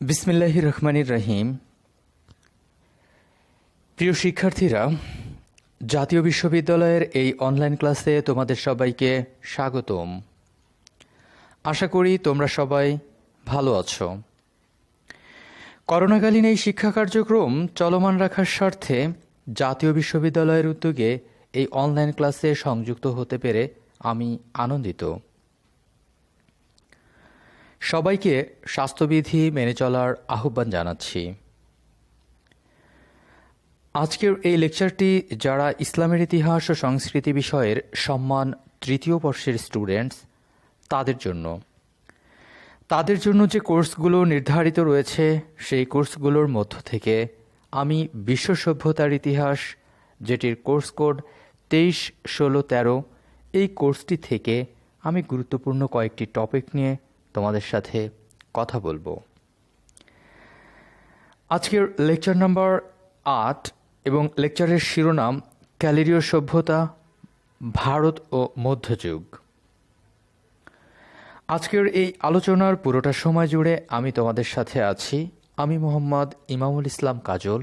বিসমিল্লাহির রহমানির রহিম। প্রিয় শিক্ষার্থীরা, জাতীয় বিশ্ববিদ্যালয়ের এই অনলাইন ক্লাসে তোমাদের সবাইকে স্বাগতম। আশা করি তোমরা সবাই ভালো আছো। করোনাকালীন এই শিক্ষা কার্যক্রম চলমান রাখার স্বার্থে জাতীয় বিশ্ববিদ্যালয়ের উদ্যোগে এই অনলাইন ক্লাসে সংযুক্ত হতে পেরে আমি আনন্দিত। সবাইকে স্বাস্থ্যবিধি মেনে চলার আহ্বান জানাচ্ছি। আজকের এই লেকচারটি যারা ইসলামের ইতিহাস ও সংস্কৃতি বিষয়ের সম্মান তৃতীয় বর্ষের স্টুডেন্টস তাদের জন্য যে কোর্সগুলো নির্ধারিত রয়েছে সেই কোর্সগুলোর মধ্য থেকে আমি বিশ্ব সভ্যতার ইতিহাস, যেটির কোর্স কোড 23-16-13, এই কোর্সটি থেকে আমি গুরুত্বপূর্ণ কয়েকটি টপিক নিয়ে তোমাদের সাথে কথা বলবো। আজকের লেকচার নাম্বার 8 এবং লেকচারের শিরোনাম ক্যালিডীয় সভ্যতা, ভারত ও মধ্যযুগ। আজকের এই আলোচনার পুরোটা সময় জুড়ে আমি তোমাদের সাথে আছি। আমি মোহাম্মদ ইমামুল ইসলাম কাজল,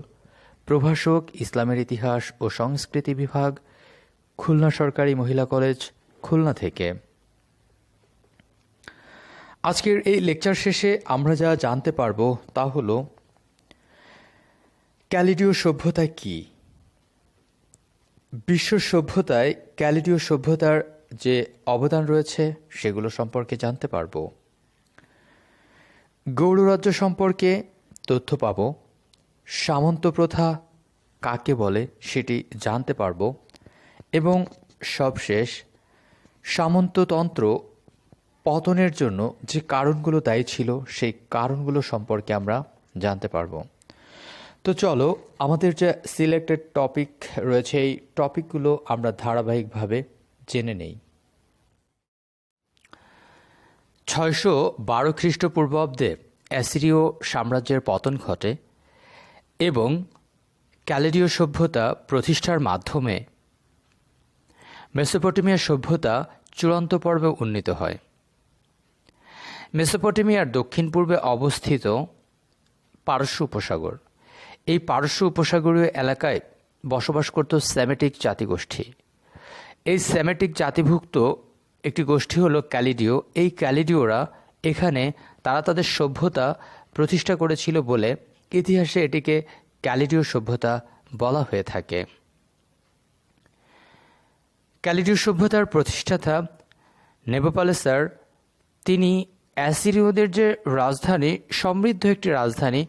প্রভাষক, ইসলামের ইতিহাস ও সংস্কৃতি বিভাগ, খুলনা সরকারি মহিলা কলেজ, খুলনা থেকে। আজকের এই লেকচার শেষে আমরা যা জানতে পারব তা হল ক্যালিডীয় সভ্যতা কি, বিশ্ব সভ্যতায় ক্যালিডীয় সভ্যতার যে অবদান রয়েছে সেগুলো সম্পর্কে জানতে পারব, গৌড়রাজ্য সম্পর্কে তথ্য পাব, সামন্ত প্রথা কাকে বলে সেটি জানতে পারব এবং সবশেষ সামন্ততন্ত্র পতনের জন্য যে কারণগুলো দায়ী ছিল সেই কারণগুলো সম্পর্কে আমরা জানতে পারব। তো চলো আমাদের যে সিলেক্টেড টপিক রয়েছে এই টপিকগুলো আমরা ধারাবাহিকভাবে জেনে নেই। 612 খ্রিস্টপূর্বাব্দে অ্যাসিরীয় সাম্রাজ্যের পতন ঘটে এবং ক্যালিডীয় সভ্যতা প্রতিষ্ঠার মাধ্যমে মেসোপটেমিয়া সভ্যতা চূড়ান্ত পর্বে উন্নীত হয়। মেসোপটেমিয়ার দক্ষিণ পূর্বে অবস্থিত পারস্য উপসাগর, এই পারস্য উপসাগরীয় এলাকায় বসবাস করত সেমেটিক জাতিগোষ্ঠী। এই সেমেটিক জাতিভুক্ত একটি গোষ্ঠী হলো ক্যালিডীয়। এই ক্যালিডীয়রা এখানে তারা তাদের সভ্যতা প্রতিষ্ঠা করেছিল বলে ইতিহাসে এটিকে ক্যালিডীয় সভ্যতা বলা হয়ে থাকে। ক্যালিডীয় সভ্যতার প্রতিষ্ঠাতা নেবুকাডনেছার, তিনি অ্যাসিরীয়দের যে রাজধানী, সমৃদ্ধ একটি রাজধানী,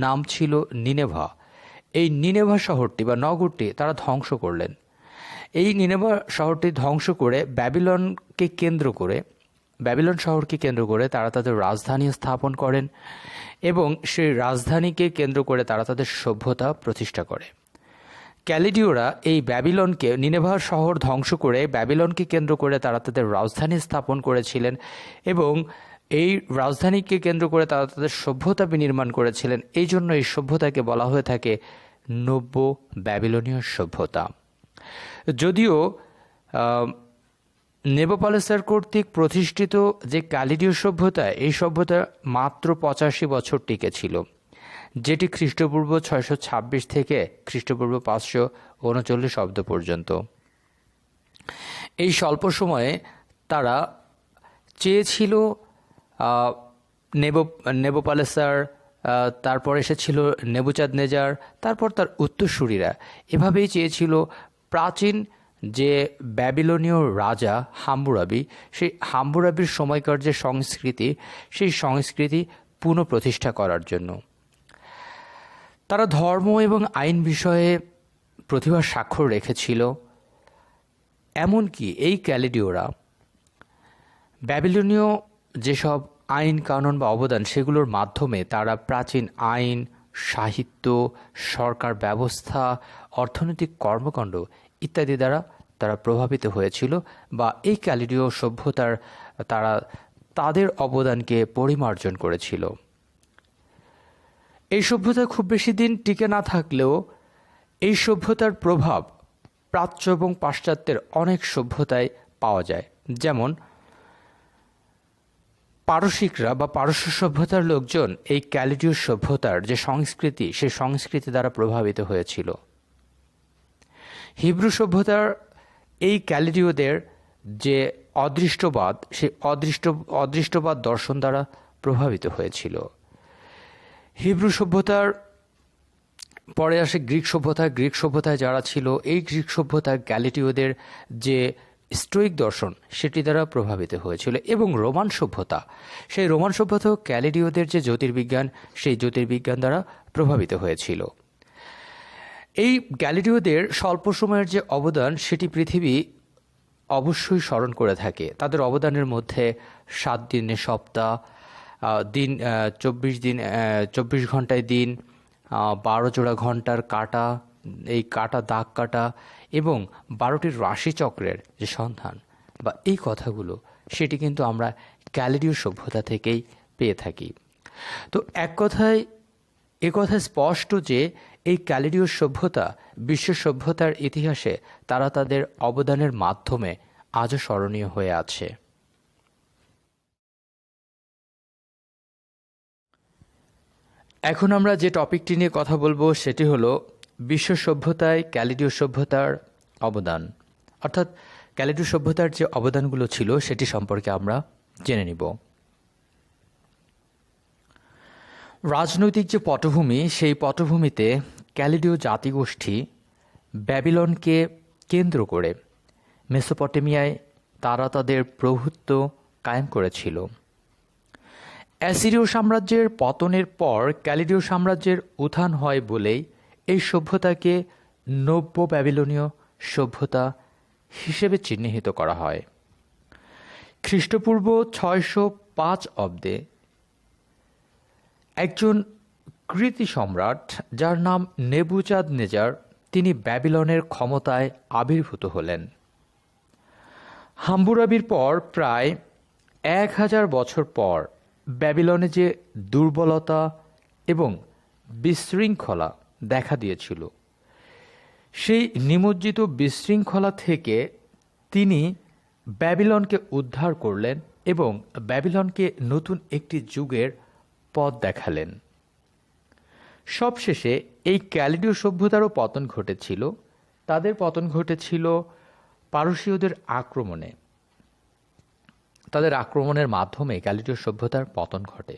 নাম ছিল নিনেভা, এই নিনেভা শহরটি বা নগরটি তারা ধ্বংস করলেন। এই নিনেভা শহরটি ধ্বংস করে ব্যাবিলন শহরকে কেন্দ্র করে তারা তাদের রাজধানী স্থাপন করেন এবং সেই রাজধানীকে কেন্দ্র করে তারা তাদের সভ্যতা প্রতিষ্ঠা করে। ক্যালিডীয়রা এই ব্যাবিলনকে, নিনেভা শহর ধ্বংস করে ব্যাবিলনকে কেন্দ্র করে তারা তাদের রাজধানী স্থাপন করেছিলেন এবং এই রাজধানীকে কেন্দ্র করে তারা তাদের সভ্যতা বিনির্মাণ করেছিলেন। এই জন্য এই সভ্যতাকে বলা হয়ে থাকে নব্য ব্যাবিলনীয় সভ্যতা। যদিও নেবুকাডনেছার কর্তৃক প্রতিষ্ঠিত যে ক্যালিডীয় সভ্যতা, এই সভ্যতা মাত্র 85 বছর টিকে ছিল, যেটি খ্রিস্টপূর্ব 626 থেকে খ্রিস্টপূর্ব 539 অব্দ পর্যন্ত। এই স্বল্প সময়ে তারা চেয়েছিল নেবুকাডনেছার, তারপর এসেছিল নেবুচাঁদনেজার, তারপর তার উত্তরসূরিরা এভাবেই চেয়েছিল প্রাচীন যে ব্যাবিলনীয় রাজা হাম্মুরাবি, সেই হাম্মুরাবির সময়কার যে সংস্কৃতি, সেই সংস্কৃতি পুনঃপ্রতিষ্ঠা করার জন্য। তারা ধর্ম এবং আইন বিষয়ে প্রতিভার স্বাক্ষর রেখেছিল। এমনকি এই ক্যালিডীয়রা ব্যাবিলনীয় যেসব আইন কানুন বা অবদান, সেগুলোর মাধ্যমে তারা প্রাচীন আইন, সাহিত্য, সরকার ব্যবস্থা, অর্থনৈতিক কর্মকাণ্ড ইত্যাদি দ্বারা তারা প্রভাবিত হয়েছিল বা এই ক্যালিডীয় সভ্যতার তারা তাদের অবদানকে পরিমার্জন করেছিল। এই সভ্যতা খুব বেশি দিন টিকে না থাকলেও এই সভ্যতার প্রভাব প্রাচ্য এবং পাশ্চাত্যের অনেক সভ্যতায় পাওয়া যায়। যেমন পারসিকরা বা পারস্য সভ্যতার লোকজন এই ক্যালিডীয় সভ্যতার যে সংস্কৃতি, সেই সংস্কৃতি দ্বারা প্রভাবিত হয়েছিল। হিব্রু সভ্যতার এই ক্যালিডীয়দের যে অদৃষ্টবাদ, সেই অদৃষ্টবাদ দর্শন দ্বারা প্রভাবিত হয়েছিল। হিব্রু সভ্যতার পরে আসে গ্রিক সভ্যতা। গ্রিক সভ্যতায় যারা ছিল, এই গ্রিক সভ্যতায় ক্যালিডীয়দের যে স্টোইক দর্শন, সেটি দ্বারা প্রভাবিত হয়েছিল। এবং রোমান সভ্যতা, সেই রোমান সভ্যতা ক্যালিডীয়দের যে জ্যোতির্বিজ্ঞান, সেই জ্যোতির্বিজ্ঞান দ্বারা প্রভাবিত হয়েছিল। এই গ্যালিলিওদের স্বল্প সময়ের যে অবদান, সেটি পৃথিবী অবশ্যই স্মরণ করে থাকে। তাদের অবদানের মধ্যে 7 দিনের সপ্তাহ, 24 ঘন্টায় দিন, 12 জোড়া ঘন্টার কাটা, এই কাটা দাগ কাটা এবং 12টি রাশিচক্রের যে সন্ধান বা এই কথাগুলো, সেটি কিন্তু আমরা ক্যালিডীয় সভ্যতা থেকেই পেয়ে থাকি। তো এক কথায় স্পষ্ট যে এই ক্যালিডীয় সভ্যতা বিশ্ব সভ্যতার ইতিহাসে তারা তাদের অবদানের মাধ্যমে আজও স্মরণীয় হয়ে আছে। এখন আমরা যে টপিকটি নিয়ে কথা বলবো সেটি হলো বিশ্ব সভ্যতায় ক্যালিডীয় সভ্যতার অবদান, অর্থাৎ ক্যালিডীয় সভ্যতার যে অবদানগুলো ছিল সেটি সম্পর্কে আমরা জেনে নিব। রাজনৈতিক যে পটভূমি, সেই পটভূমিতে ক্যালিডীয় জাতিগোষ্ঠী ব্যাবিলনকে কেন্দ্র করে মেসোপটেমিয়ায় তারা তাদের প্রভুত্ব কায়েম করেছিল। অ্যাসিরীয় সাম্রাজ্যের পতনের পর ক্যালিডীয় সাম্রাজ্যের উত্থান হয় বলেই এই সভ্যতাকে নব্য ব্যাবিলনীয় সভ্যতা হিসেবে চিহ্নিত করা হয়। খ্রিস্টপূর্ব 605 অব্দে একজন কৃতি সম্রাট, যার নাম নেবুচাদনেজার, তিনি ব্যাবিলনের ক্ষমতায় আবির্ভূত হলেন। হাম্মুরাবির পর প্রায় 1000 বছর পর ব্যাবিলনে যে দুর্বলতা এবং বিশৃঙ্খলা দেখা দিয়েছিল, সেই নিমজ্জিত বিশৃঙ্খলা থেকে তিনি ব্যাবিলনকে উদ্ধার করলেন এবং ব্যাবিলনকে নতুন একটি যুগের পথ দেখালেন। সবশেষে এই ক্যালিডীয় সভ্যতারও পতন ঘটেছিল। তাদের পতন ঘটেছিল পারসীয়দের আক্রমণে। তাদের আক্রমণের মাধ্যমে ক্যালিডীয় সভ্যতার পতন ঘটে।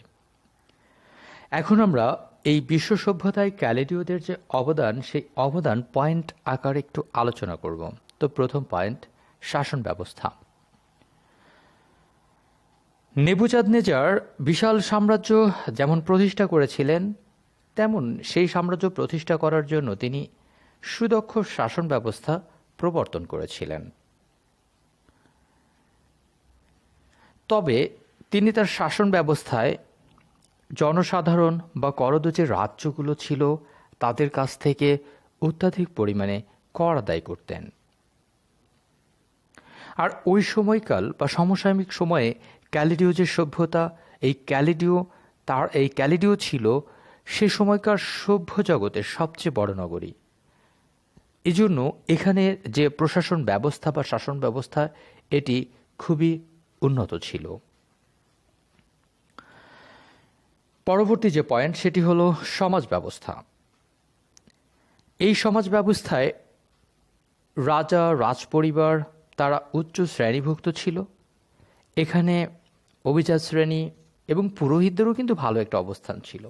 এখন আমরা এই বিশ্ব সভ্যতায় ক্যালিডীয়দের যে অবদান, সেই অবদান পয়েন্ট আকারে একটু আলোচনা করব। তো প্রথম পয়েন্ট, শাসন ব্যবস্থা। নেবুচাদনেজার বিশাল সাম্রাজ্য যেমন প্রতিষ্ঠা করেছিলেন, তেমন সেই সাম্রাজ্য প্রতিষ্ঠা করার জন্য তিনি সুদক্ষ শাসন ব্যবস্থা প্রবর্তন করেছিলেন। তবে তিনি তার শাসন ব্যবস্থায় জনসাধারণ বা করদ যে রাজ্যগুলো ছিল, তাদের কাছ থেকে অত্যাধিক পরিমাণে কর আদায় করতেন। আর ওই সময়কাল বা সমসাময়িক সময়ে ক্যালিডীয় যে সভ্যতা, এই ক্যালিডীয় ছিল সে সময়কার সভ্য জগতের সবচেয়ে বড় নগরী। এই জন্য এখানে যে প্রশাসন ব্যবস্থা বা শাসন ব্যবস্থা, এটি খুবই উন্নত ছিল। পরবর্তী যে পয়েন্ট, সেটি হলো সমাজ ব্যবস্থা। এই সমাজ ব্যবস্থায় রাজা, রাজপরিবার তারা উচ্চ শ্রেণীভুক্ত ছিল। এখানে অভিজাত শ্রেণী এবং পুরোহিতদেরও কিন্তু ভালো একটা অবস্থান ছিল।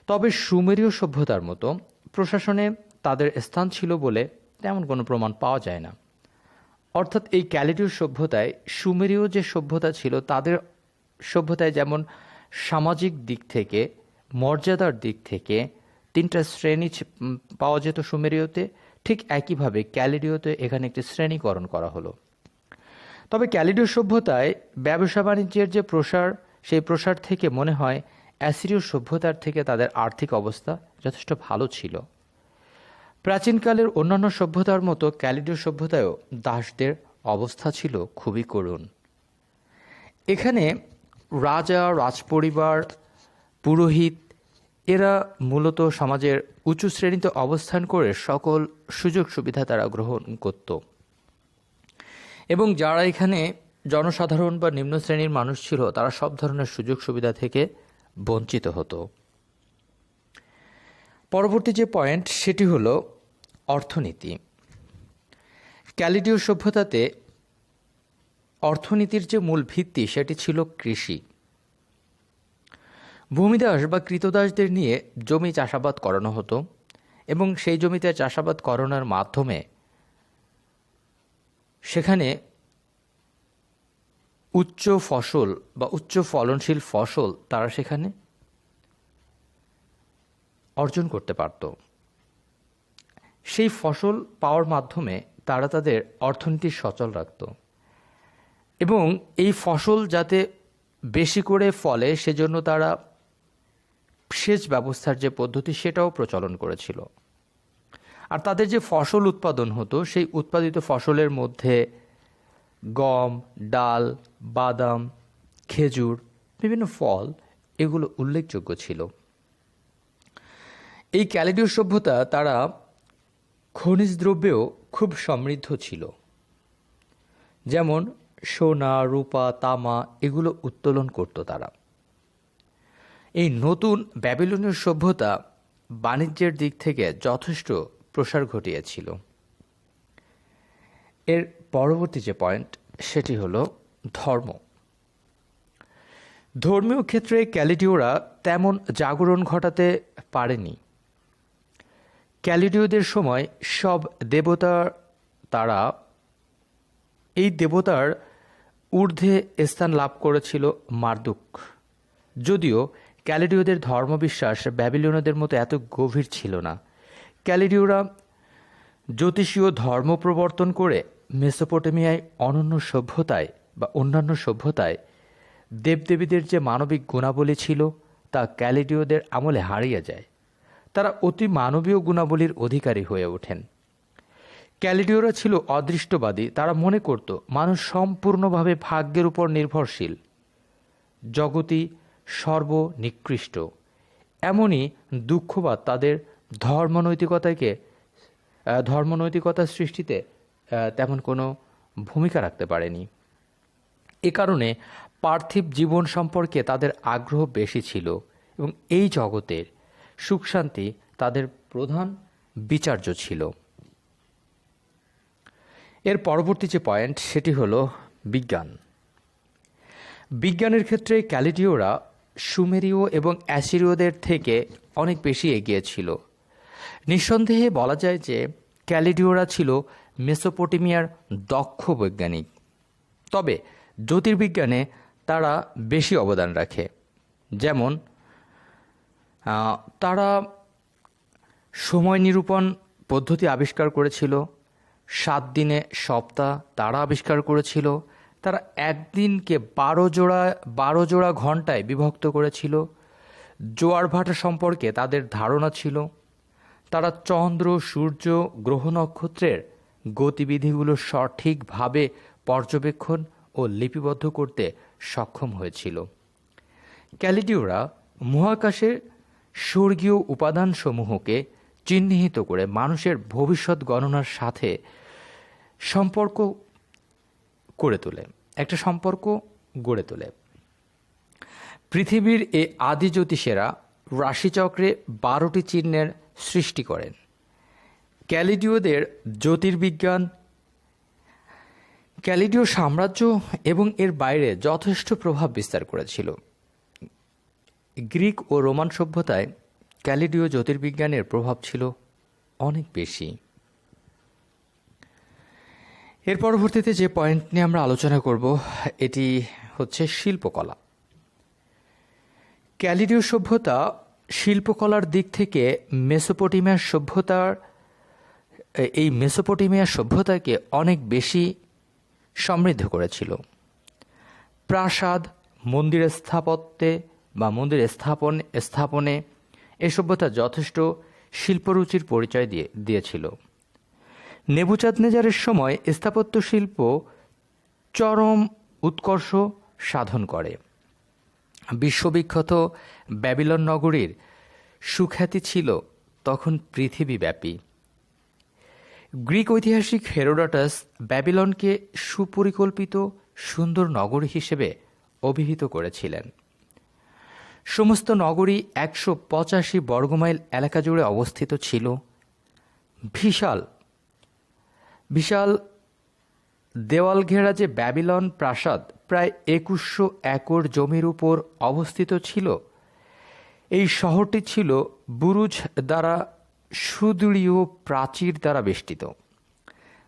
তবে সুমেরীয় সভ্যতার মতো প্রশাসনে তাদের স্থান ছিল বলে তেমন কোনো প্রমাণ পাওয়া যায় না। অর্থাৎ এই ক্যালিডীয় সভ্যতায় সুমেরীয় যে সভ্যতা ছিল, তাদের সভ্যতায় যেমন সামাজিক দিক থেকে, মর্যাদার দিক থেকে 3টা শ্রেণী পাওয়া যেত সুমেরীয়তে, ঠিক একইভাবে ক্যালিডীয়তে এখানে একটি শ্রেণীকরণ করা হলো। তবে ক্যালিডীয় সভ্যতায় ব্যবসা বাণিজ্যের যে প্রসার, সেই প্রসার থেকে মনে হয় অ্যাসিরীয় সভ্যতার থেকে তাদের আর্থিক অবস্থা যথেষ্ট ভালো ছিল। প্রাচীনকালের অন্যান্য সভ্যতার মতো ক্যালিডীয় সভ্যতায়ও দাসদের অবস্থা ছিল খুবই করুণ। এখানে রাজা, রাজপরিবার, পুরোহিত এরা মূলত সমাজের উঁচু শ্রেণীতে অবস্থান করে সকল সুযোগ সুবিধা তারা গ্রহণ করত। এবং যারা এখানে জনসাধারণ বা নিম্ন শ্রেণীর মানুষ ছিল তারা সব ধরনের সুযোগ সুবিধা থেকে বঞ্চিত হতো। পরবর্তী যে পয়েন্ট সেটি হলো অর্থনীতি। ক্যালিডীয় সভ্যতাতে অর্থনীতির যে মূল ভিত্তি সেটি ছিল কৃষি। ভূমিদাস বা কৃতদাসদের নিয়ে জমি চাষাবাদ করানো হতো এবং সেই জমিতে চাষাবাদ করানোর মাধ্যমে সেখানে উচ্চ ফসল বা উচ্চ ফলনশীল ফসল তারা সেখানে অর্জন করতে পারত। সেই ফসল পাওয়ার মাধ্যমে তারা তাদের অর্থনীতি সচল রাখত এবং এই ফসল যাতে বেশি করে ফলে সেজন্য তারা সেচ ব্যবস্থার যে পদ্ধতি সেটাও প্রচলন করেছিল। আর তাদের যে ফসল উৎপাদন হতো সেই উৎপাদিত ফসলের মধ্যে গম, ডাল, বাদাম, খেজুর, বিভিন্ন ফল এগুলো উল্লেখযোগ্য ছিল। এই ক্যালিডীয় সভ্যতা তারা খনিজ দ্রব্যেও খুব সমৃদ্ধ ছিল, যেমন সোনা, রূপা, তামা এগুলো উত্তোলন করত তারা। এই নতুন ব্যাবিলনীয় সভ্যতা বাণিজ্যের দিক থেকে যথেষ্ট প্রসার ঘটিয়েছিল। এর পরবর্তী যে পয়েন্ট সেটি হলো ধর্ম। ধর্মীয় ক্ষেত্রে ক্যালিডীয়রা তেমন জাগরণ ঘটাতে পারেনি। ক্যালিডীয়দের সময় সব দেবতা তারা এই দেবতার ঊর্ধ্বে স্থান লাভ করেছিল মার্দুক। যদিও ক্যালিডীয়দের ধর্মবিশ্বাস ব্যাবিলনীয়দের মতো এত গভীর ছিল না। ক্যালিডীয়রা জ্যোতিষীয় ধর্ম প্রবর্তন করে মেসোপটেমিয়ায় অনন্য সভ্যতায় বা অন্যান্য সভ্যতায় দেবদেবীদের যে মানবিক গুণাবলী ছিল তা ক্যালিডীয়দের আমলে হারিয়ে যায়। তারা অতি মানবীয় গুণাবলীর অধিকারী হয়ে ওঠেন। ক্যালিডীয়রা ছিল অদৃষ্টবাদী। তারা মনে করত মানুষ সম্পূর্ণভাবে ভাগ্যের উপর নির্ভরশীল, জগতই সর্বনিকৃষ্ট। এমনই দুঃখবাদ তাদের ধর্মনৈতিকতার সৃষ্টিতে তেমন কোনো ভূমিকা রাখতে পারেনি। এ কারণে পার্থিব জীবন সম্পর্কে তাদের আগ্রহ বেশি ছিল এবং এই জগতের সুখ শান্তি তাদের প্রধান বিচার্য ছিল। এর পরবর্তী যে পয়েন্ট সেটি হলো বিজ্ঞান। বিজ্ঞানের ক্ষেত্রে ক্যালিডীয়রা সুমেরীয় এবং অ্যাসিরীয়দের থেকে অনেক বেশি এগিয়ে ছিল। নিঃসন্দেহে বলা যায় যে ক্যালিডীয়রা ছিল মেসোপটেমিয়ার দক্ষ বৈজ্ঞানিক। তবে জ্যোতির্বিজ্ঞানে তারা বেশি অবদান রাখে। যেমন তারা সময় নিরূপণ পদ্ধতি আবিষ্কার করেছিল, 7 দিনে সপ্তাহ তারা আবিষ্কার করেছিল। তারা একদিনকে 12 জোড়া ঘন্টায় বিভক্ত করেছিল। জোয়ার ভাটা সম্পর্কে তাদের ধারণা ছিল। তারা চন্দ্র, সূর্য, গ্রহ, নক্ষত্রের গতিবিধিগুলো সঠিকভাবে পর্যবেক্ষণ ও লিপিবদ্ধ করতে সক্ষম হয়েছিল। ক্যালিডীয়রা মহাকাশের স্বর্গীয় উপাদানসমূহকে চিহ্নিত করে মানুষের ভবিষ্যৎ গণনার সাথে একটা সম্পর্ক গড়ে তোলে। পৃথিবীর এই আদি জ্যোতিষেরা রাশিচক্রে 12টি চিহ্নের সৃষ্টি করেন। ক্যালিডীয়দের জ্যোতির্বিজ্ঞান ক্যালিডীয় সাম্রাজ্য এবং এর বাইরে যথেষ্ট প্রভাব বিস্তার করেছিল। গ্রিক ও রোমান সভ্যতায় ক্যালিডীয় জ্যোতির্বিজ্ঞানের প্রভাব ছিল অনেক বেশি। এর পরবর্তীতে যে পয়েন্ট নিয়ে আমরা আলোচনা করব এটি হচ্ছে শিল্পকলা। ক্যালিডীয় সভ্যতা শিল্পকলার দিক থেকে মেসোপটেমিয়া সভ্যতাকে অনেক বেশি সমৃদ্ধ করেছিল। প্রাসাদ, মন্দিরের স্থাপনে এই সভ্যতা যথেষ্ট শিল্পরুচির পরিচয় দিয়েছিল। নেবুচাদনেজারের সময় স্থাপত্য শিল্প চরম উৎকর্ষ সাধন করে। বিশ্ববিখ্যাত ব্যাবিলন নগরীর সুখ্যাতি ছিল তখন পৃথিবীব্যাপী। গ্রিক ঐতিহাসিক হেরোডোটাস ব্যাবিলনকে সুপরিকল্পিত, সুন্দর নগরী হিসেবে অভিহিত করেছিলেন। সমস্ত নগরী 185 বর্গমাইল এলাকা জুড়ে অবস্থিত ছিল। বিশাল বিশাল দেওয়াল ঘেরা যে ব্যাবিলন প্রাসাদ প্রায় 2100 একর জমির উপর অবস্থিত ছিল। এই শহরটি ছিল বুরুজ দ্বারা সুদৃঢ় প্রাচীর দ্বারা বেষ্টিত।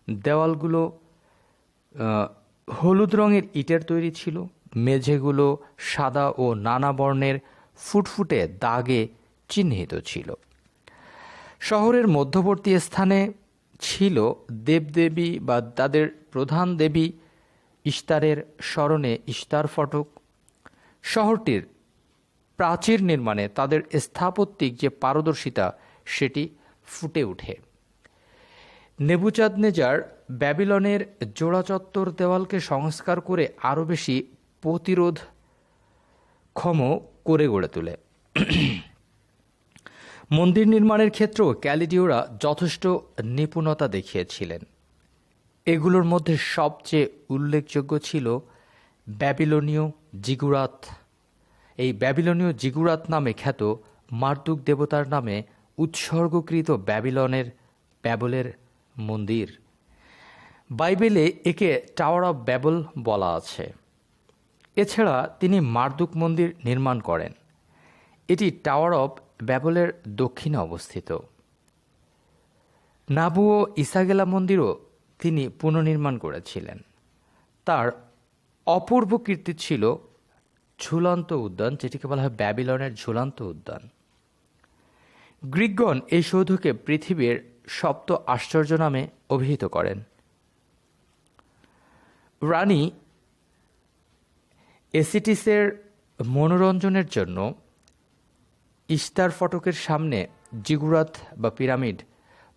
দেওয়ালগুলো হলুদ রঙের ইটের তৈরি ছিল। মেঝেগুলো সাদা ও নানা বর্ণের ফুটফুটে দাগে চিহ্নিত ছিল। শহরের মধ্যবর্তী স্থানে ছিল দেবদেবী বা তাদের প্রধান দেবী ইশতারের স্মরণে ইশতার ফটক। শহরটির প্রাচীর নির্মাণে তাদের স্থাপত্যিক যে পারদর্শিতা সেটি ফুটে ওঠে। নেবুচাঁদনেজার ব্যাবিলনের জোড়াচত্বর দেওয়ালকে সংস্কার করে আরও বেশি প্রতিরোধক্ষম করে গড়ে তোলে। মন্দির নির্মাণের ক্ষেত্রেও ক্যালিডিওরা যথেষ্ট নিপুণতা দেখিয়েছিলেন। এগুলোর মধ্যে সবচেয়ে উল্লেখযোগ্য ছিল ব্যাবিলনীয় জিগুরাত। এই ব্যাবিলনীয় জিগুরাত নামে খ্যাত মার্দুক দেবতার নামে উৎসর্গকৃত ব্যাবলের মন্দির। বাইবেলে একে টাওয়ার অব ব্যাবল বলা আছে। এছাড়া তিনি মার্দুক মন্দির নির্মাণ করেন। এটি টাওয়ার অব ব্যাবলের দক্ষিণে অবস্থিত। নাবু ও ইসাগেলা মন্দিরও তিনি পুনর্নির্মাণ করেছিলেন। তার অপূর্ব কীর্তি ছিল ঝুলন্ত উদ্যান, যেটিকে বলা হয় ব্যাবিলনের ঝুলন্ত উদ্যান। গ্রিকগণ এই সৌধকে পৃথিবীর সপ্ত আশ্চর্য নামে অভিহিত করেন। রানী এসিটিসের মনোরঞ্জনের জন্য ইশতার ফটকের সামনে জিগুরাত বা পিরামিড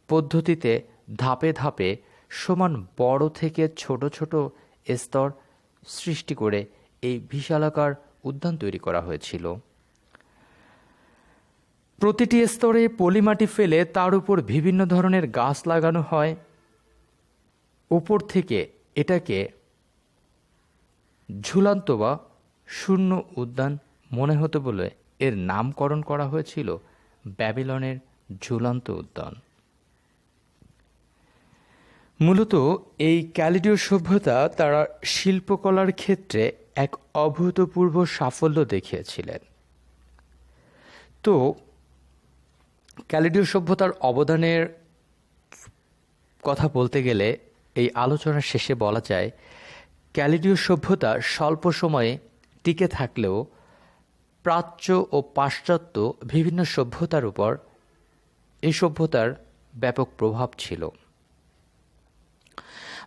পদ্ধতিতে ধাপে ধাপে সমান বড় থেকে ছোট ছোট স্তর সৃষ্টি করে এই বিশালাকার উদ্যান তৈরি করা হয়েছিল। প্রতিটি স্তরে পলিমাটি ফেলে তার উপর বিভিন্ন ধরনের গাছ লাগানো হয়। উপর থেকে এটাকে ঝুলন্ত বা শূন্য উদ্যান মনে হতো বলে এর নামকরণ করা হয়েছিল ব্যাবিলনের ঝুলন্ত উদ্যান। মূলত এই ক্যালিডীয় সভ্যতা তারা শিল্পকলার ক্ষেত্রে এক অভূতপূর্ব সাফল্য দেখিয়েছিলেন। তো ক্যালিডীয় সভ্যতার অবদানের কথা বলতে গেলে এই আলোচনার শেষে বলা যায়, ক্যালিডীয় সভ্যতা স্বল্প সময়ে টিকে থাকলেও প্রাচ্য ও পাশ্চাত্য বিভিন্ন সভ্যতার উপর এই সভ্যতার ব্যাপক প্রভাব ছিল।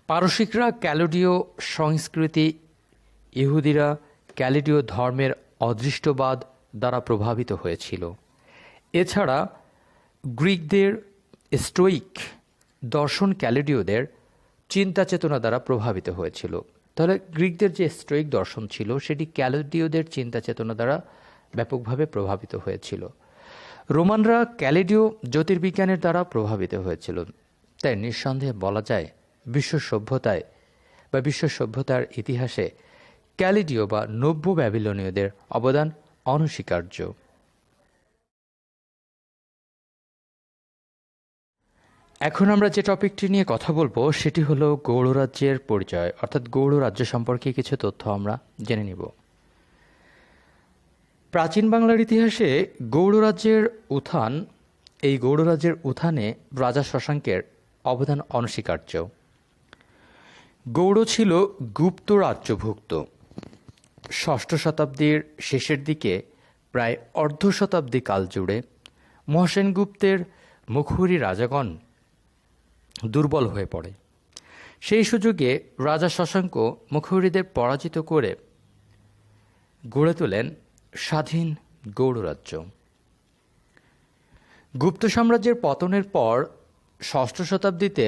পারসিকরা ক্যালিডীয় সংস্কৃতি, ইহুদিরা ক্যালিডীয় ধর্মের অদৃষ্টবাদ দ্বারা প্রভাবিত হয়েছিল। এছাড়া গ্রিকদের স্টোইক দর্শন ক্যালিডীয়দের চিন্তা চেতনা দ্বারা প্রভাবিত হয়েছিল। তাহলে গ্রিকদের যে স্টোইক দর্শন ছিল সেটি ক্যালিডীয়দের চিন্তা চেতনা দ্বারা ব্যাপকভাবে প্রভাবিত হয়েছিল। রোমানরা ক্যালিডীয় জ্যোতির্বিজ্ঞানের দ্বারা প্রভাবিত হয়েছিল। তাই নিঃসন্দেহে বলা যায় বিশ্ব সভ্যতায় বা বিশ্ব সভ্যতার ইতিহাসে ক্যালিডীয় বা নব্য ব্যাবিলনীয়দের অবদান অনস্বীকার্য। এখন আমরা যে টপিকটি নিয়ে কথা বলবো সেটি হলো গৌড় রাজ্যের পরিচয়, অর্থাৎ গৌড় রাজ্য সম্পর্কে কিছু তথ্য আমরা জেনে নিব। প্রাচীন বাংলার ইতিহাসে গৌড় রাজ্যের উত্থান, এই গৌড় রাজ্যের উত্থানে রাজা শশাঙ্কের অবদান অনস্বীকার্য। গৌড় ছিল গুপ্ত রাজ্যভুক্ত। ষষ্ঠ শতাব্দীর শেষের দিকে প্রায় অর্ধ শতাব্দী কাল জুড়ে মহাসেনগুপ্তের মুখুরি রাজাগণ দুর্বল হয়ে পড়ে। সেই সুযোগে রাজা শশাঙ্ক মুখুরিদের পরাজিত করে গড়ে তোলেন স্বাধীন গৌড় রাজ্য। গুপ্ত সাম্রাজ্যের পতনের পর ষষ্ঠ শতাব্দীতে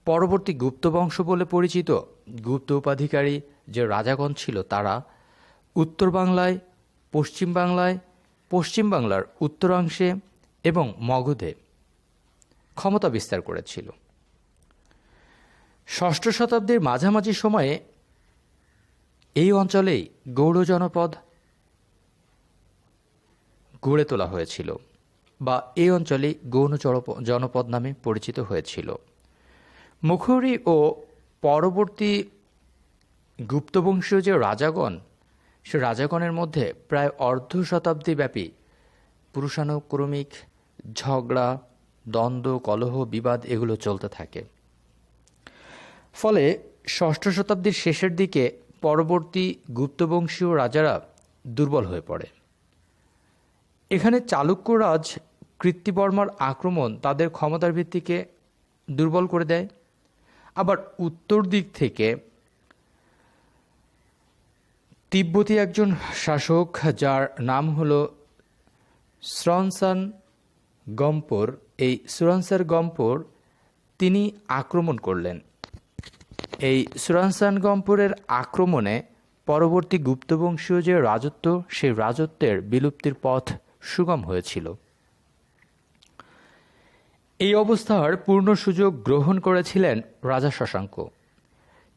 পরবর্তী গুপ্ত বংশ বলে পরিচিত গুপ্ত উপাধিকারী যে রাজাগণ ছিল তারা উত্তর বাংলায়, পশ্চিম বাংলার উত্তরাংশে এবং মগধে ক্ষমতা বিস্তার করেছিল। ষষ্ঠ শতাব্দীর মাঝামাঝি সময়ে এই অঞ্চলেই গৌড় জনপদ গড়ে তোলা হয়েছিল, বা এই অঞ্চলেই গৌড় জনপদ নামে পরিচিত হয়েছিল। মুখুরি ও পরবর্তী গুপ্তবংশীয় যে রাজাগণ, সে রাজাগণের মধ্যে প্রায় অর্ধ শতাব্দী ব্যাপী পুরুষানুক্রমিক ঝগড়া, দ্বন্দ্ব, কলহ, বিবাদ এগুলো চলতে থাকে। ফলে ষষ্ঠ শতাব্দীর শেষের দিকে পরবর্তী গুপ্তবংশীয় রাজারা দুর্বল হয়ে পড়ে। এখানে চালুক্য রাজ কৃত্তিবর্মার আক্রমণ তাদের ক্ষমতার ভিত্তিকে দুর্বল করে দেয়। আবার উত্তর দিক থেকে তিব্বতী একজন শাসক, যার নাম হলো স্রনসান গম্পোর, এই স্রনসান গম্পোর তিনি আক্রমণ করলেন। এই স্রনসান গম্পোরের আক্রমণে পরবর্তী গুপ্তবংশীয় যে রাজত্ব, সেই রাজত্বের বিলুপ্তির পথ সুগম হয়েছিল। এই অবস্থার পূর্ণ সুযোগ গ্রহণ করেছিলেন রাজা শশাঙ্ক।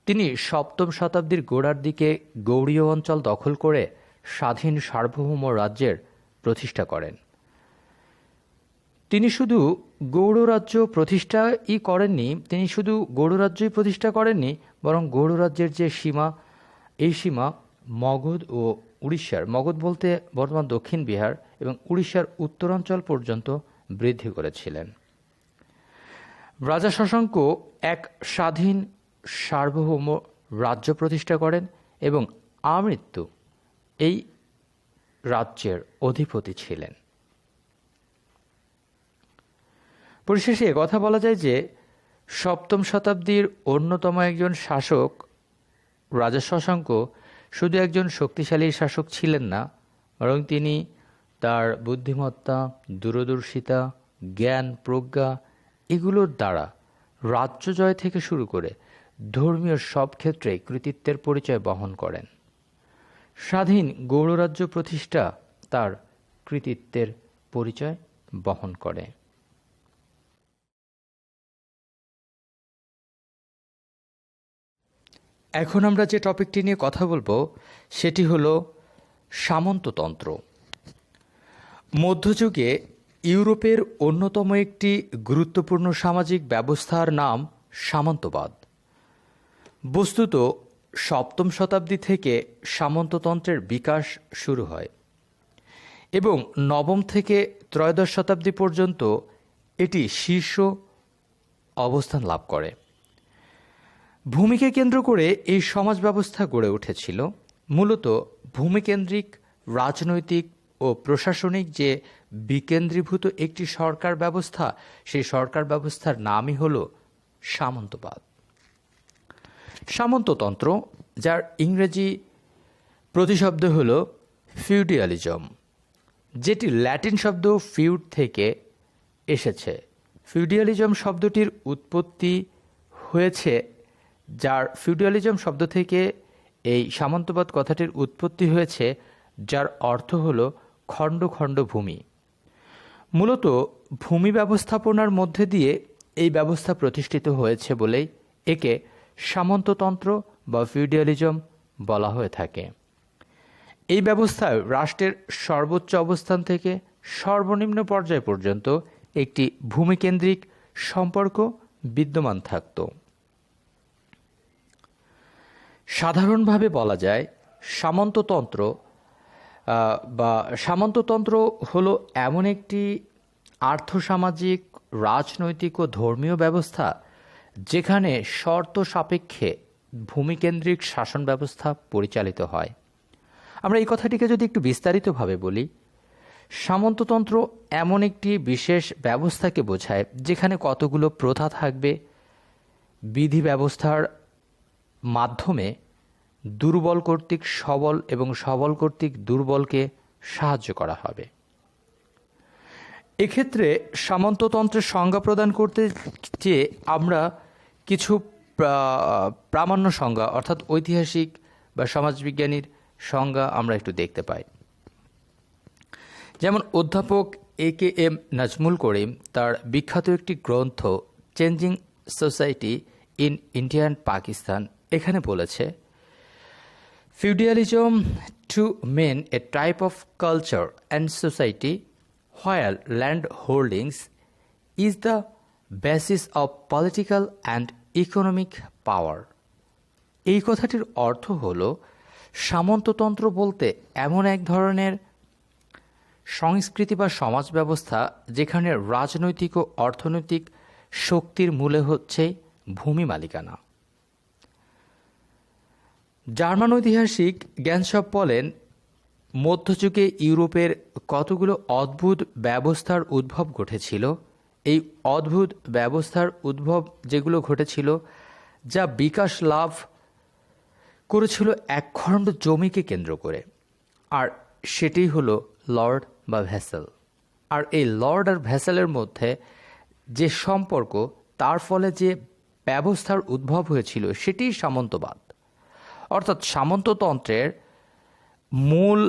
তিনি সপ্তম শতাব্দীর গোড়ার দিকে গৌড়ীয় অঞ্চল দখল করে স্বাধীন সার্বভৌম রাজ্যের প্রতিষ্ঠা করেন। তিনি শুধু গৌড় রাজ্য প্রতিষ্ঠাই করেননি, বরং গৌড় রাজ্যের যে সীমা, এই সীমা মগধ ও উড়িষ্যার, মগধ বলতে বর্তমান দক্ষিণ বিহার এবং উড়িষ্যার উত্তরাঞ্চল পর্যন্ত বৃদ্ধি করেছিলেন। রাজা শশাঙ্ক এক স্বাধীন সার্বভৌম রাজ্য প্রতিষ্ঠা করেন এবং আমৃত্যু এই রাজ্যের অধিপতি ছিলেন। পরিশেষে কথা বলা যায় যে সপ্তম শতাব্দীর অন্যতম একজন শাসক রাজা শশাঙ্ক শুধু একজন শক্তিশালী শাসক ছিলেন না, বরং তিনি তার বুদ্ধিমত্তা, দূরদর্শিতা, জ্ঞান, প্রজ্ঞা এগুলোর দ্বারা রাজ্য জয় থেকে শুরু করে ধর্মীয় সব ক্ষেত্রে কৃতিত্বের পরিচয় বহন করেন। স্বাধীন গৌড়রাজ্য প্রতিষ্ঠা তার কৃতিত্বের পরিচয় বহন করে। এখন আমরা যে টপিকটি নিয়ে কথা বলবো সেটি হলো সামন্ততন্ত্র। মধ্যযুগে ইউরোপের অন্যতম একটি গুরুত্বপূর্ণ সামাজিক ব্যবস্থার নাম সামন্তবাদ। বস্তুত সপ্তম শতাব্দী থেকে সামন্ততন্ত্রের বিকাশ শুরু হয় এবং নবম থেকে ত্রয়োদশ শতাব্দী পর্যন্ত এটি শীর্ষ অবস্থান লাভ করে। ভূমিকে কেন্দ্র করে এই সমাজ ব্যবস্থা গড়ে উঠেছিল। মূলত ভূমিকেন্দ্রিক রাজনৈতিক ও প্রশাসনিক যে বিকেন্দ্রীভূত একটি সরকার ব্যবস্থা, সেই সরকার ব্যবস্থার নামই হল সামন্তবাদ। সামন্ততন্ত্র, যার ইংরেজি প্রতিশব্দ হল ফিউডিয়ালিজম, যেটি ল্যাটিন শব্দ ফিউড থেকে এসেছে। ফিউডিয়ালিজম শব্দটির উৎপত্তি হয়েছে, যার ফিউডিয়ালিজম শব্দ থেকে এই সামন্তবাদ কথাটির উৎপত্তি হয়েছে, যার অর্থ হল খণ্ড খণ্ড ভূমি। মূলত ভূমি ব্যবস্থাপনার মধ্যে দিয়ে এই ব্যবস্থা প্রতিষ্ঠিত হয়েছে বলেই একে সামন্ততন্ত্র বা ফিউডিয়ালিজম বলা হয়ে থাকে। এই ব্যবস্থায় রাষ্ট্রের সর্বোচ্চ অবস্থান থেকে সর্বনিম্ন পর্যায় পর্যন্ত একটি ভূমিকেন্দ্রিক সম্পর্ক বিদ্যমান থাকত। সাধারণভাবে বলা যায় সামন্ততন্ত্র হলো এমন একটি আর্থসামাজিক, রাজনৈতিক ও ধর্মীয় ব্যবস্থা যেখানে শর্ত সাপেক্ষে ভূমিকেন্দ্রিক শাসন ব্যবস্থা পরিচালিত হয়। আমরা এই কথাটিকে যদি একটু বিস্তারিতভাবে বলি, সামন্ততন্ত্র এমন একটি বিশেষ ব্যবস্থাকে বোঝায় যেখানে কতগুলো প্রথা থাকবে, বিধি ব্যবস্থার মাধ্যমে দুর্বল কর্তৃক সবল এবং সবল কর্তৃক দুর্বলকে সাহায্য করা হবে। এক্ষেত্রে সামন্ততন্ত্রের সংজ্ঞা প্রদান করতে চেয়ে আমরা কিছু প্রামাণ্য সংজ্ঞা, অর্থাৎ ঐতিহাসিক বা সমাজবিজ্ঞানীর সংজ্ঞা আমরা একটু দেখতে পাই। যেমন অধ্যাপক AKM নাজমুল করিম তার বিখ্যাত একটি গ্রন্থ changing society in India and Pakistan, এখানে বলেছে, Feudalism to mean a type of culture and society where land holdings is the basis of political and economic power. এই কথাটির অর্থ হল সামন্ততন্ত্র বলতে এমন এক ধরনের সংস্কৃতি বা সমাজ ব্যবস্থা যেখানে রাজনৈতিক ও অর্থনৈতিক শক্তির মূলে হচ্ছে ভূমি মালিকানা। জার্মান ঐতিহাসিক গ্যানশপ বলেন, মধ্যযুগে ইউরোপের কতগুলো অদ্ভুত ব্যবস্থার উদ্ভব ঘটেছিল। এই অদ্ভুত ব্যবস্থার উদ্ভব যেগুলো ঘটেছিল, যা বিকাশ লাভ করেছিল একখণ্ড জমিকে কেন্দ্র করে, আর সেটি হলো লর্ড বা ভ্যাসেল। আর এই লর্ড আর ভ্যাসেলের মধ্যে যে সম্পর্ক, তার ফলে যে ব্যবস্থার উদ্ভব হয়েছিল সেটিই সামন্তবাদ। অর্থাৎ সামন্ততন্ত্রের মূল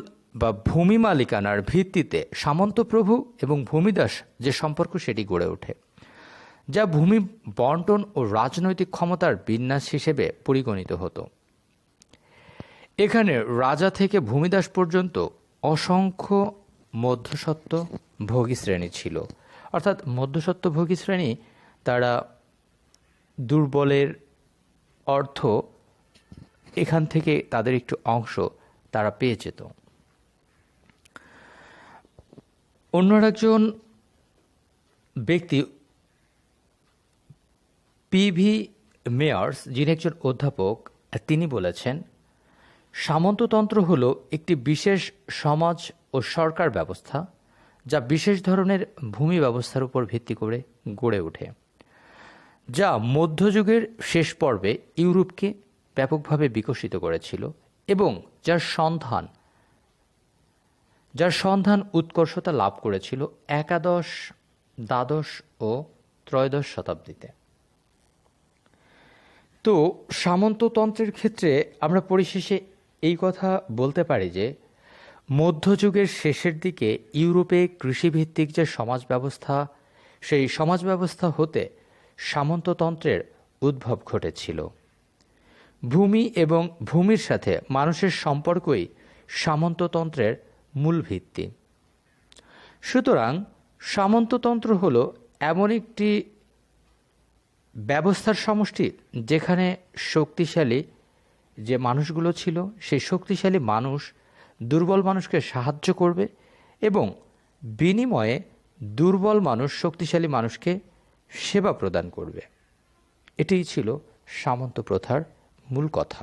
বা ভূমি মালিকানার ভিত্তিতে সামন্তপ্রভু এবং ভূমিদাস যে সম্পর্ক সেটি গড়ে ওঠে, যা ভূমি বন্টন ও রাজনৈতিক ক্ষমতার বিন্যাস হিসেবে পরিগণিত হতো। এখানে রাজা থেকে ভূমিদাস পর্যন্ত অসংখ্য মধ্যস্বত্ব ভোগী শ্রেণী ছিল। অর্থাৎ মধ্যস্বত্ব ভোগী শ্রেণী, তারা দুর্বলের অর্থ এখান থেকে তাদের একটু অংশ তারা পেয়ে যেত। অন্য একজন ব্যক্তি পিভি মেয়ার্স, যিনি একজন অধ্যাপক, তিনি বলেছেন, সামন্ততন্ত্র হল একটি বিশেষ সমাজ ও সরকার ব্যবস্থা যা বিশেষ ধরনের ভূমি ব্যবস্থার উপর ভিত্তি করে গড়ে ওঠে, যা মধ্যযুগের শেষ পর্বে ইউরোপকে ব্যাপকভাবে বিকশিত করেছিল এবং যার সন্ধান উৎকর্ষতা লাভ করেছিল একাদশ, দ্বাদশ ও ত্রয়োদশ শতাব্দীতে। তো সামন্ততন্ত্রের ক্ষেত্রে আমরা পরিশেষে এই কথা বলতে পারি যে মধ্যযুগের শেষের দিকে ইউরোপে কৃষিভিত্তিক যে সমাজ ব্যবস্থা, সেই সমাজ ব্যবস্থা হতে সামন্ততন্ত্রের উদ্ভব ঘটেছিল। ভূমি এবং ভূমির সাথে মানুষের সম্পর্কই সামন্ততন্ত্রের মূল ভিত্তি। সুতরাং সামন্ততন্ত্র হল এমন একটি ব্যবস্থার সমষ্টি যেখানে শক্তিশালী যে মানুষগুলো ছিল, সেই শক্তিশালী মানুষ দুর্বল মানুষকে সাহায্য করবে এবং বিনিময়ে দুর্বল মানুষ শক্তিশালী মানুষকে সেবা প্রদান করবে। এটিই ছিল সামন্ত প্রথার মূল কথা।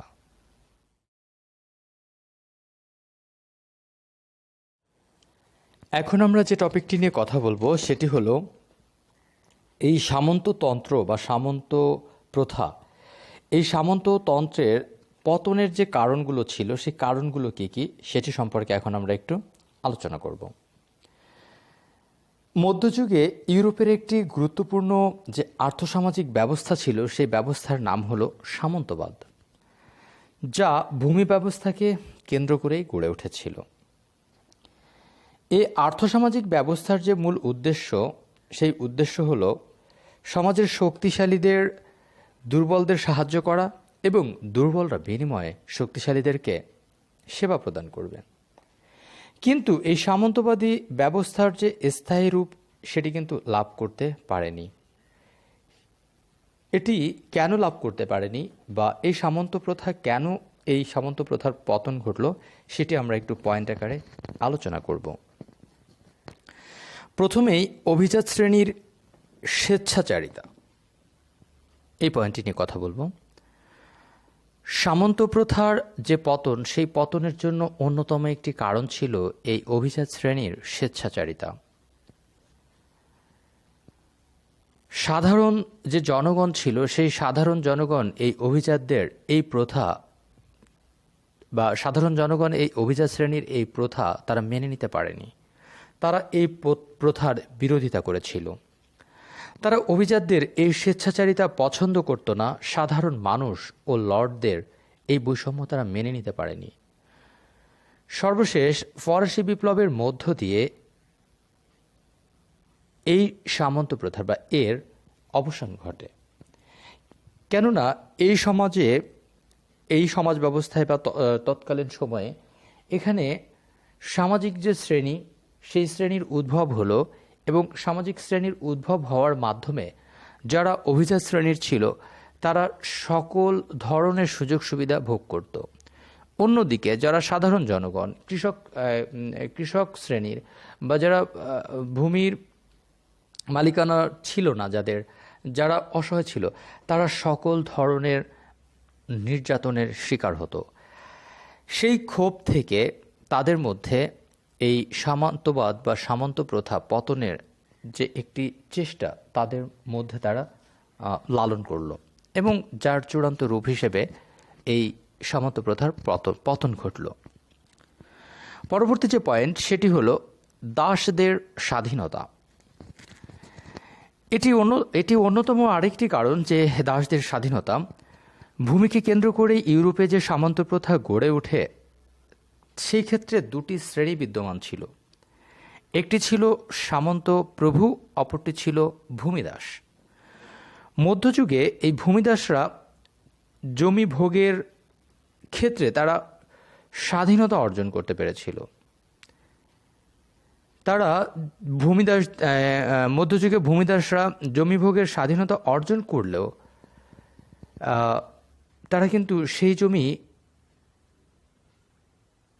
এখন আমরা যে টপিকটি নিয়ে কথা বলবো সেটি হলো এই সামন্ততন্ত্র বা সামন্ত প্রথা। এই সামন্ততন্ত্রের পতনের যে কারণগুলো ছিল, সেই কারণগুলো কী কী সেটি সম্পর্কে এখন আমরা একটু আলোচনা করব। মধ্যযুগে ইউরোপের একটি গুরুত্বপূর্ণ যে আর্থসামাজিক ব্যবস্থা ছিল, সেই ব্যবস্থার নাম হলো সামন্তবাদ, যা ভূমি ব্যবস্থাকে কেন্দ্র করেই গড়ে উঠেছিল। এই আর্থসামাজিক ব্যবস্থার যে মূল উদ্দেশ্য, সেই উদ্দেশ্য হল সমাজের শক্তিশালীদের দুর্বলদের সাহায্য করা এবং দুর্বলরা বিনিময়ে শক্তিশালীদেরকে সেবা প্রদান করবে। কিন্তু এই সামন্তবাদী ব্যবস্থার যে স্থায়ী রূপ, সেটি কিন্তু লাভ করতে পারেনি। এটি কেন লাভ করতে পারেনি বা এই সামন্ত প্রথা কেন, এই সামন্ত প্রথার পতন ঘটল, সেটি আমরা একটু পয়েন্ট আকারে আলোচনা করব। প্রথমেই অভিজাত শ্রেণীর স্বেচ্ছাচারিতা, এই পয়েন্টটি নিয়ে কথা বলবো। সামন্ত প্রথার যে পতন, সেই পতনের জন্য অন্যতম একটি কারণ ছিল এই অভিজাত শ্রেণীর স্বেচ্ছাচারিতা। সাধারণ যে জনগণ ছিল, সেই সাধারণ জনগণ এই অভিজাতদের এই প্রথা বা সাধারণ জনগণ এই অভিজাত শ্রেণীর এই প্রথা তারা মেনে নিতে পারেনি। তারা এই প্রথার বিরোধিতা করেছিল। তারা অভিজাতদের এই স্বেচ্ছাচারিতা পছন্দ করত না। সাধারণ মানুষ ও লর্ডদের এই বৈষম্য তারা মেনে নিতে পারেনি। সর্বশেষ ফরাসি বিপ্লবের মধ্য দিয়ে এই সামন্ত প্রথা বা এর অবসান ঘটে। কেননা এই সমাজে এই সমাজ ব্যবস্থায় বা তৎকালীন সময়ে এখানে সামাজিক যে শ্রেণী, সেই শ্রেণীর উদ্ভব হলো এবং সামাজিক শ্রেণীর উদ্ভব হওয়ার মাধ্যমে যারা অভিজাত শ্রেণীর ছিল তারা সকল ধরনের সুযোগ সুবিধা ভোগ করত। অন্যদিকে যারা সাধারণ জনগণ, কৃষক শ্রেণীর বা যারা ভূমির মালিকানা ছিল না, যারা অসহায় ছিল, তারা সকল ধরনের নির্যাতনের শিকার হতো। সেই ক্ষোভ থেকে তাদের মধ্যে এই সামন্তবাদ বা সামন্ত প্রথা পতনের যে একটি চেষ্টা তাদের মধ্যে তারা লালন করলো এবং যার চূড়ান্ত রূপ হিসেবে এই সামন্ত প্রথার পতন ঘটল। পরবর্তী যে পয়েন্ট সেটি হলো দাসদের স্বাধীনতা। এটি অন্যতম আরেকটি কারণ যে দাসদের স্বাধীনতা। ভূমিকে কেন্দ্র করে ইউরোপে যে সামন্ত প্রথা গড়ে ওঠে সেই ক্ষেত্রে দুটি শ্রেণী বিদ্যমান ছিল। একটি ছিল সামন্ত প্রভু, অপরটি ছিল ভূমিদাস। মধ্যযুগে এই ভূমিদাসরা জমি ভোগের ক্ষেত্রে তারা স্বাধীনতা অর্জন করতে পেরেছিল। তারা মধ্যযুগে ভূমিদাসরা জমি ভোগের স্বাধীনতা অর্জন করলেও তারা কিন্তু সেই জমি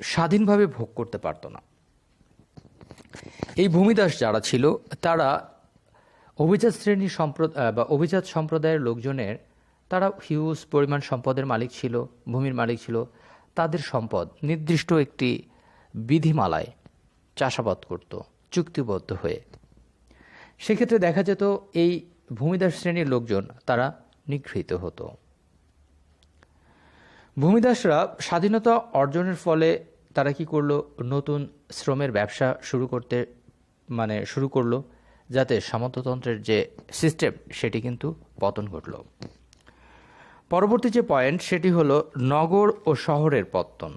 স্বাধীনভাবে ভোগ করতে পারত না। এই ভূমিদাস যারা ছিল তারা অভিজাত শ্রেণীর বা অভিজাত সম্প্রদায়ের লোকজনের, তারা হিউজ পরিমাণ সম্পদের মালিক ছিল, ভূমির মালিক ছিল। তাদের সম্পদ নির্দিষ্ট একটি বিধিমালায় চাষাবাদ করত চুক্তিবদ্ধ হয়ে। সেক্ষেত্রে দেখা যেত এই ভূমিদাস শ্রেণীর লোকজন তারা নিগৃহীত হতো। ভূমিদাসরা স্বাধীনতা অর্জনের ফলে তারা কি করলো, নতুন শ্রমের ব্যবসা শুরু করলো, যাতে সামন্ততন্ত্রের যে সিস্টেম সেটি কিন্তু পতন ঘটল। পরবর্তী যে পয়েন্ট সেটি হলো নগর ও শহরের পতন।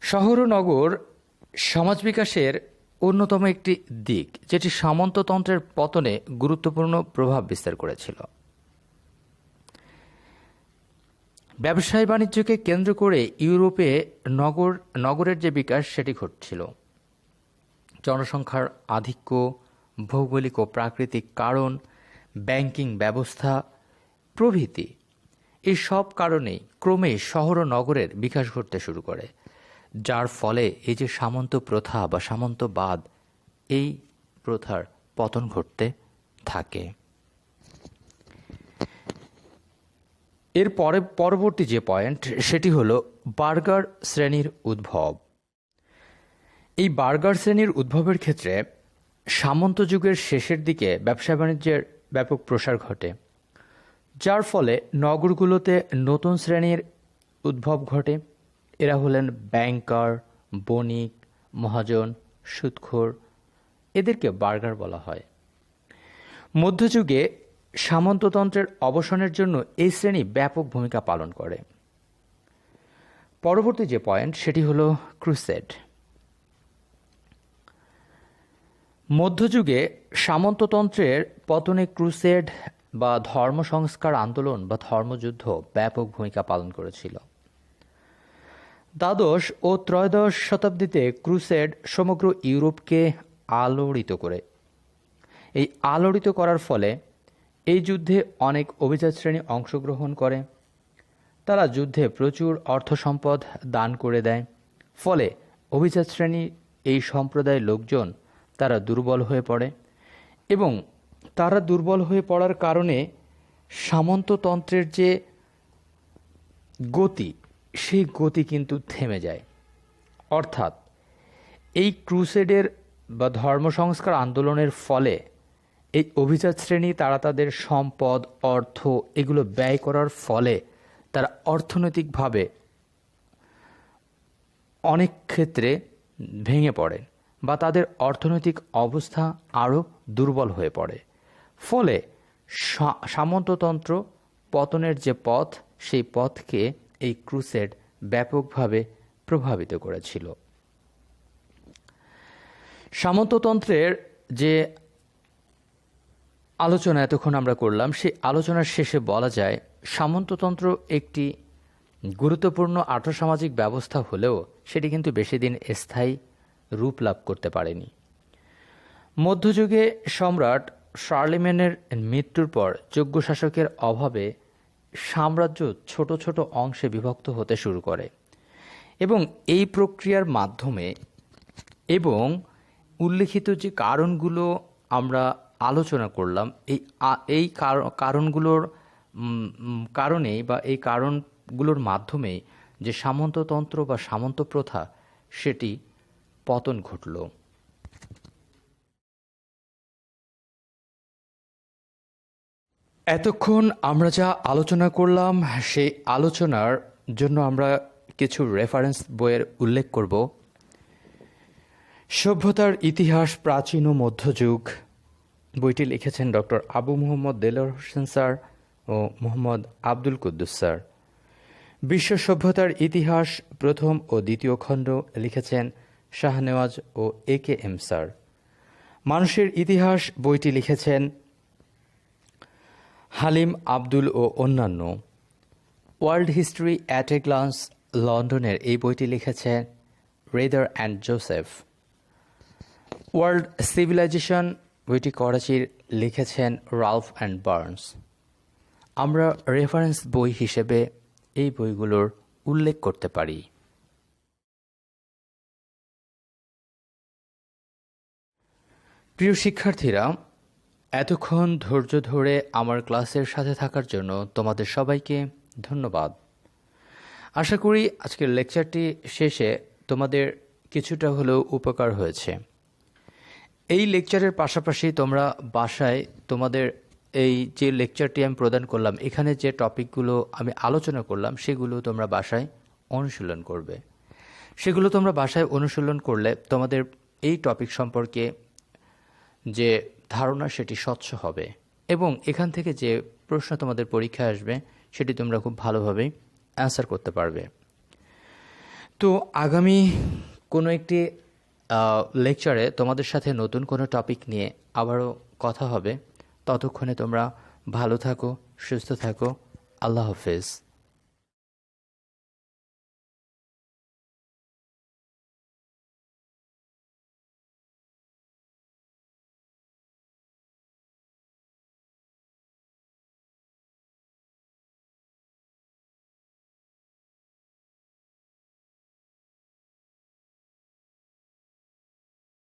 শহর ও নগর সমাজ বিকাশের অন্যতম একটি দিক, যেটি সামন্ততন্ত্রের পতনে গুরুত্বপূর্ণ প্রভাব বিস্তার করেছিল। ব্যবসায় বাণিজ্যকে কেন্দ্র করে ইউরোপে নগরের যে বিকাশ সেটি ঘটছিল। জনসংখ্যার আধিক্য, ভৌগোলিক ও প্রাকৃতিক কারণ, ব্যাংকিং ব্যবস্থা প্রভৃতি, এই সব কারণেই ক্রমে শহর ও নগরের বিকাশ ঘটতে শুরু করে, যার ফলে এই যে সামন্ত প্রথা বা সামন্তবাদ, এই প্রথার পতন ঘটতে থাকে। এর পরবর্তী যে পয়েন্ট সেটি হলো বার্গার শ্রেণীর উদ্ভব। এই বার্গার শ্রেণীর উদ্ভবের ক্ষেত্রে সামন্ত যুগের শেষের দিকে ব্যবসা বাণিজ্যের ব্যাপক প্রসার ঘটে, যার ফলে নগরগুলোতে নতুন শ্রেণীর উদ্ভব ঘটে। এরা হলেন ব্যাংকার, বণিক, মহাজন, সুদখোর, এদেরকে বার্গার বলা হয়। মধ্যযুগে সামন্ততন্ত্রের অবসানের জন্য এই শ্রেণী ব্যাপক ভূমিকা পালন করে। পরবর্তী যে পয়েন্ট সেটি হলো ক্রুসেড। মধ্যযুগে সামন্ততন্ত্রের পতনে ক্রুসেড বা ধর্ম সংস্কার আন্দোলন বা ধর্মযুদ্ধ ব্যাপক ভূমিকা পালন করেছিল। দ্বাদশ ও ত্রয়োদশ শতাব্দীতে ক্রুসেড সমগ্র ইউরোপকে আলোড়িত করে। এই আলোড়িত করার ফলে এই যুদ্ধে অনেক অভিজাত শ্রেণী অংশগ্রহণ করে। তারা যুদ্ধে প্রচুর অর্থ সম্পদ দান করে দেয়। ফলে অভিজাত শ্রেণীর এই সম্প্রদায়ের লোকজন তারা দুর্বল হয়ে পড়ে এবং তারা দুর্বল হয়ে পড়ার কারণে সামন্ততন্ত্রের যে গতি, সেই গতি কিন্তু থেমে যায়। অর্থাৎ এই ক্রুসেডের বা ধর্ম সংস্কার আন্দোলনের ফলে এই অভিজাত শ্রেণী তারা তাদের সম্পদ, অর্থ এগুলো ব্যয় করার ফলে তারা অর্থনৈতিকভাবে অনেক ক্ষেত্রে ভেঙে পড়ে বা তাদের অর্থনৈতিক অবস্থা আরও দুর্বল হয়ে পড়ে। ফলে সামন্ততন্ত্র পতনের যে পথ, সেই পথকে এই ক্রুসেড ব্যাপকভাবে প্রভাবিত করেছিল। সামন্ততন্ত্রের যে আলোচনা এতক্ষণ আমরা করলাম, সেই আলোচনার শেষে বলা যায় সামন্ততন্ত্র একটি গুরুত্বপূর্ণ আর্থসামাজিক ব্যবস্থা হলেও সেটি কিন্তু বেশি দিন স্থায়ী রূপ লাভ করতে পারেনি। মধ্যযুগে সম্রাট শার্লেমেনের মৃত্যুর পর যোগ্য শাসকের অভাবে সাম্রাজ্য ছোট ছোট অংশে বিভক্ত হতে শুরু করে এবং এই প্রক্রিয়ার মাধ্যমে এবং উল্লেখিত যে কারণগুলো আমরা আলোচনা করলাম, এই কারণগুলোর কারণেই বা এই কারণগুলোর মাধ্যমে যে সামন্ততন্ত্র বা সামন্ত প্রথা সেটি পতন ঘটল। এতক্ষণ আমরা যা আলোচনা করলাম সেই আলোচনার জন্য আমরা কিছু রেফারেন্স বইয়ের উল্লেখ করব। সভ্যতার ইতিহাস প্রাচীন ও মধ্যযুগ বইটি লিখেছেন ডক্টর আবু মোহাম্মদ দেলোয়ার হোসেন স্যার ও মোহাম্মদ আব্দুল কুদ্দুস স্যার। বিশ্ব সভ্যতার ইতিহাস প্রথম ও দ্বিতীয় খণ্ড লিখেছেন শাহনেওয়াজ ও AKM স্যার। মানুষের ইতিহাস বইটি লিখেছেন হালিম আব্দুল ও অন্যান্য। World history at a glance লন্ডনের এই বইটি লিখেছেন Reither and Joseph. World civilisation বইটি করাচির লিখেছেন রালফ অ্যান্ড বার্নস। আমরা রেফারেন্স বই হিসেবে এই বইগুলোর উল্লেখ করতে পারি। প্রিয় শিক্ষার্থীরা, এতক্ষণ ধৈর্য ধরে আমার ক্লাসের সাথে থাকার জন্য তোমাদের সবাইকে ধন্যবাদ। আশা করি আজকের লেকচারটি শেষে তোমাদের কিছুটা হলেও উপকার হয়েছে। এই লেকচারের পাশাপাশি তোমরা বাসায় তোমাদের এই যে লেকচারটি আমি প্রদান করলাম, এখানে যে টপিকগুলো আমি আলোচনা করলাম সেগুলো তোমরা বাসায় অনুশীলন করবে। সেগুলো তোমরা বাসায় অনুশীলন করলে তোমাদের এই টপিক সম্পর্কে যে ধারণা সেটি স্বচ্ছ হবে এবং এখান থেকে যে প্রশ্ন তোমাদের পরীক্ষায় আসবে সেটি তোমরা খুব ভালোভাবেই অ্যান্সার করতে পারবে। তো আগামী কোনো একটি লেকচারে তোমাদের সাথে নতুন কোনো টপিক নিয়ে আবারও কথা হবে। ততক্ষণে তোমরা ভালো থাকো, সুস্থ থাকো। আল্লাহ হাফেজ।